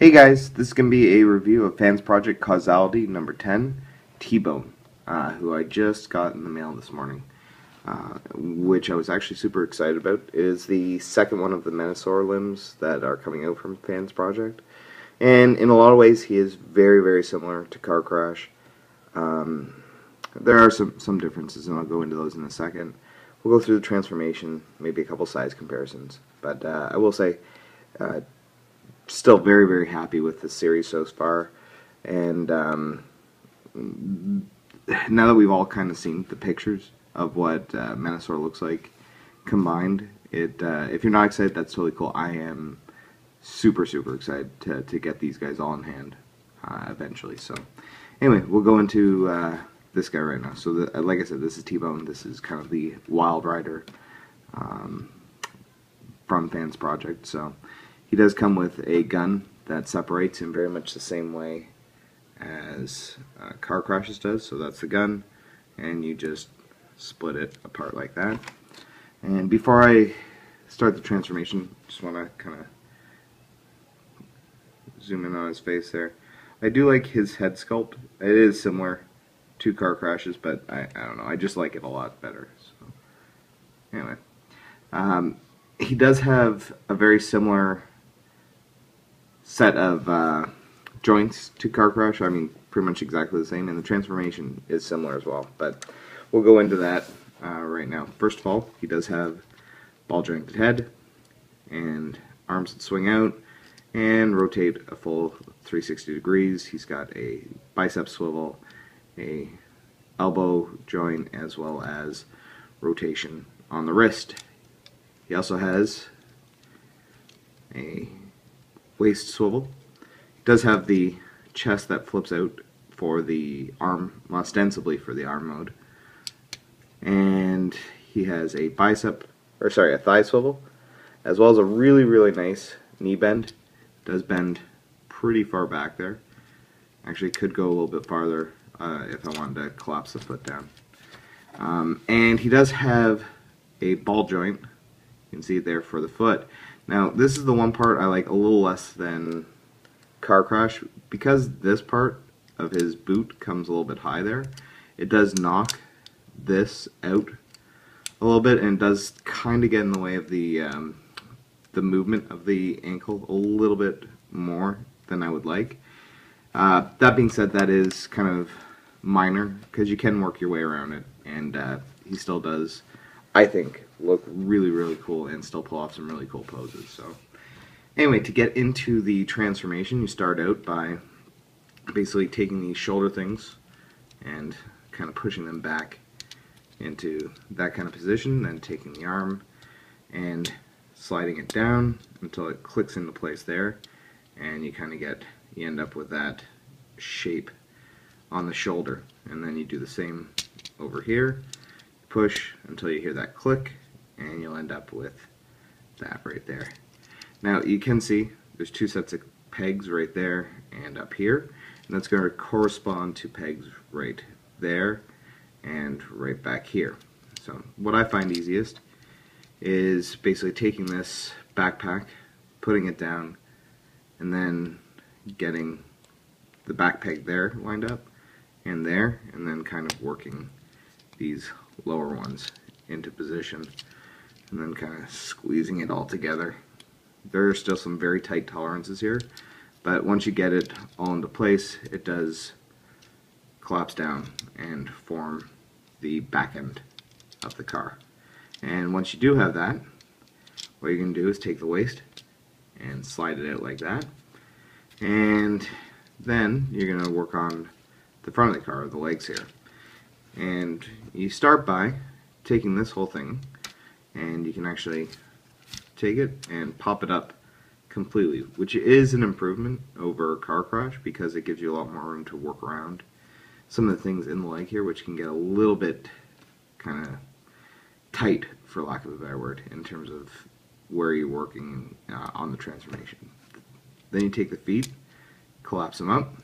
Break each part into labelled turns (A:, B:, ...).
A: Hey guys, this is going to be a review of FansProject Causality number 10, T-Bone, who I just got in the mail this morning, which I was actually super excited about. It is the second one of the Menasor limbs that are coming out from FansProject, and in a lot of ways he is very, very similar to Car Crash. There are some differences, and I'll go into those in a second. We'll go through the transformation, maybe a couple size comparisons, but I will say still very, very happy with the series so far, and now that we've all kind of seen the pictures of what Menasor looks like combined, if you're not excited, that's totally cool. I am super, super excited to get these guys all in hand eventually. So anyway, we'll go into this guy right now. So like I said, this is T-Bone. This is kind of the Wildrider from FansProject. So he does come with a gun that separates in very much the same way as Car Crash's does. So that's the gun, and you just split it apart like that. And before I start the transformation, just want to kind of zoom in on his face there. I do like his head sculpt. It is similar to Car Crash's, but I don't know, I just like it a lot better. So anyway, he does have a very similar set of joints to Car Crash. I mean, pretty much exactly the same, and the transformation is similar as well, but we'll go into that right now. First of all, he does have ball jointed head and arms that swing out and rotate a full 360 degrees. He's got a bicep swivel, a elbow joint, as well as rotation on the wrist. He also has a waist swivel. He does have the chest that flips out for the arm, ostensibly for the arm mode. And he has a a thigh swivel, as well as a really, really nice knee bend. Does bend pretty far back there. Actually could go a little bit farther if I wanted to collapse the foot down. And he does have a ball joint. You can see it there for the foot. Now, this is the one part I like a little less than Car Crash, because this part of his boot comes a little bit high there. It does knock this out a little bit, and does kind of get in the way of the movement of the ankle a little bit more than I would like. That being said, that is kind of minor, because you can work your way around it, and he still does, I think, look really, really cool and still pull off some really cool poses. So anyway, to get into the transformation, you start out by basically taking these shoulder things and kind of pushing them back into that kind of position, then taking the arm and sliding it down until it clicks into place there, and you end up with that shape on the shoulder. And then you do the same over here, push until you hear that click, and you'll end up with that right there. Now you can see there's two sets of pegs right there and up here, and that's going to correspond to pegs right there and right back here. So what I find easiest is basically taking this backpack, putting it down, and then getting the back peg there lined up and there, and then kind of working these lower ones into position, and then kind of squeezing it all together. There are still some very tight tolerances here, but once you get it all into place, it does collapse down and form the back end of the car. And once you do have that, what you're going to do is take the waist and slide it out like that, and then you're going to work on the front of the car, the legs here. And you start by taking this whole thing, and you can actually take it and pop it up completely, which is an improvement over Car Crash, because it gives you a lot more room to work around some of the things in the leg here, which can get a little bit kind of tight, for lack of a better word, in terms of where you're working on the transformation. Then you take the feet, collapse them up,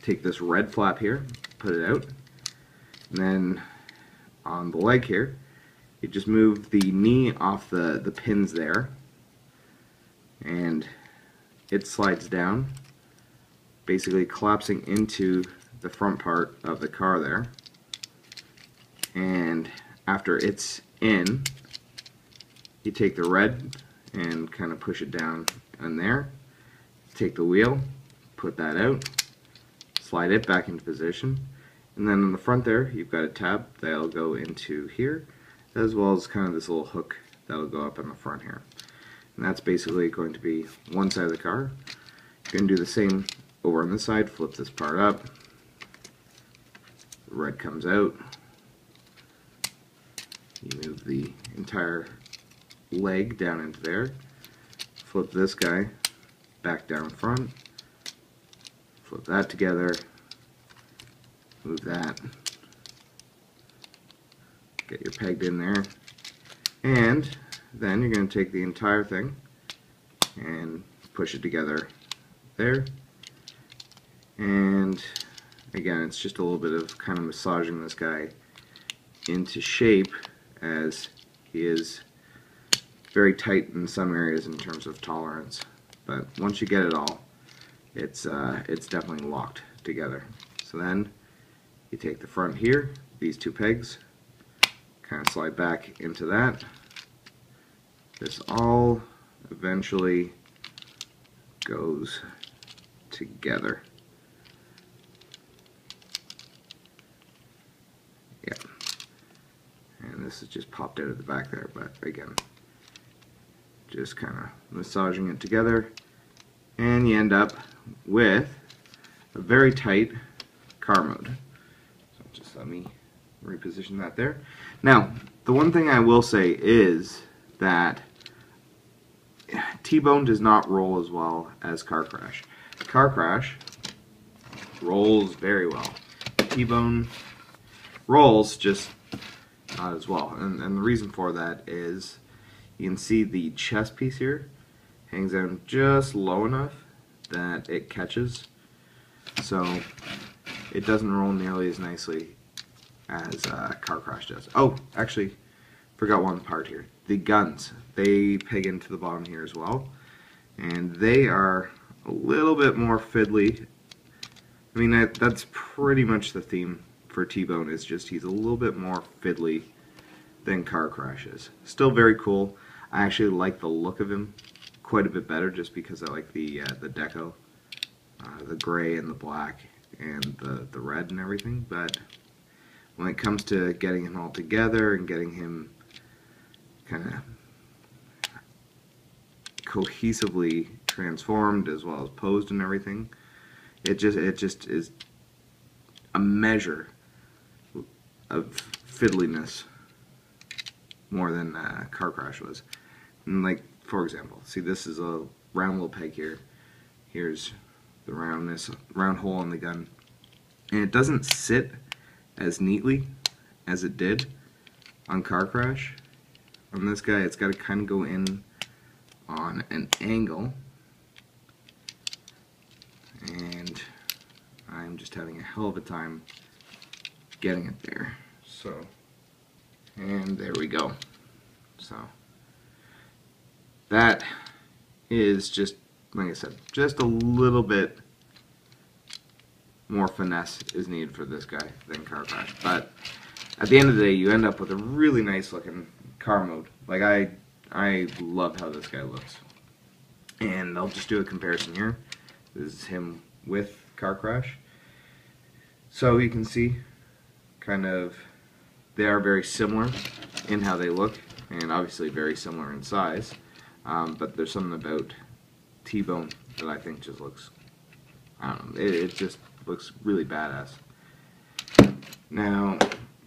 A: take this red flap here, put it out, and then on the leg here, you just move the knee off the pins there, and it slides down, basically collapsing into the front part of the car there. And after it's in, you take the red and kind of push it down in there. Take the wheel, put that out, slide it back into position, and then on the front there you've got a tab that'll go into here, as well as kind of this little hook that'll go up on the front here. And that's basically going to be one side of the car. You're going to do the same over on this side, flip this part up, the red comes out, you move the entire leg down into there, flip this guy back down front, flip that together, move that, get your pegged in there, and then you're going to take the entire thing and push it together there. And again, it's just a little bit of kind of massaging this guy into shape, as he is very tight in some areas in terms of tolerance. But once you get it all, it's definitely locked together. So then you take the front here, these two pegs, kind of slide back into that. This all eventually goes together. Yeah. And this is just popped out of the back there, but again, just kind of massaging it together, and you end up with a very tight car mode. So just let me reposition that there. Now, the one thing I will say is that T-Bone does not roll as well as Car Crash. Car Crash rolls very well. T-Bone rolls just not as well, and the reason for that is you can see the chest piece here hangs down just low enough that it catches, so it doesn't roll nearly as nicely as Car Crash does. Oh, actually, forgot one part here. The guns, they peg into the bottom here as well, and they are a little bit more fiddly. I mean, that's pretty much the theme for T-Bone, is just he's a little bit more fiddly than Car Crash is. Still very cool. I actually like the look of him quite a bit better, just because I like the deco, the gray and the black and the red and everything. But when it comes to getting him all together and getting him kind of cohesively transformed as well as posed and everything, it just is a measure of fiddliness more than Car Crash was. And like, for example, see, this is a round little peg here. Here's the round hole in the gun, and it doesn't sit as neatly as it did on Car Crash. On this guy, it's got to kind of go in on an angle, and I'm just having a hell of a time getting it there. So, and there we go. So that is just, like I said, just a little bit more finesse is needed for this guy than Car Crash. But at the end of the day, you end up with a really nice looking car mode. Like, I love how this guy looks. And I'll just do a comparison here. This is him with Car Crash. So you can see kind of they are very similar in how they look, and obviously very similar in size. But there's something about T-Bone that I think just looks, I don't know, it just looks really badass. Now,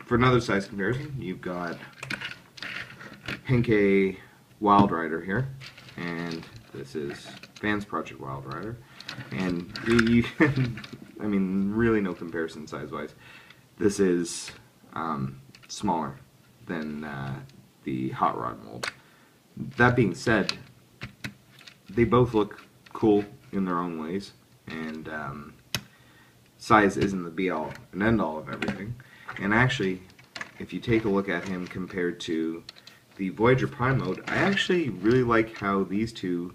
A: for another size comparison, you've got Pink Wildrider here, and this is FansProject Wildrider, and you I mean, really no comparison size-wise. This is smaller than the Hot Rod mold. That being said, they both look cool in their own ways, and size isn't the be-all and end-all of everything. And actually, if you take a look at him compared to the Voyager Prime mode, I actually really like how these two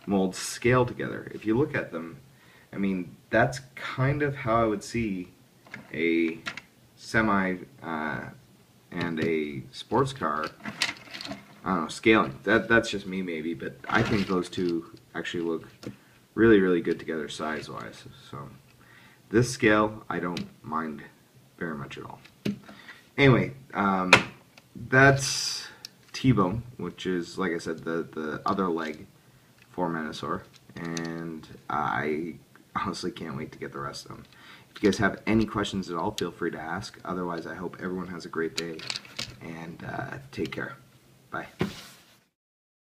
A: molds scale together. If you look at them, I mean, that's kind of how I would see a semi and a sports car, I don't know, scaling. That's just me maybe, but I think those two actually look really, really good together size-wise. So this scale, I don't mind very much at all. Anyway, that's T-Bone, which is, like I said, the other leg for Menasor, and I honestly can't wait to get the rest of them. If you guys have any questions at all, feel free to ask. Otherwise, I hope everyone has a great day, and take care. Bye.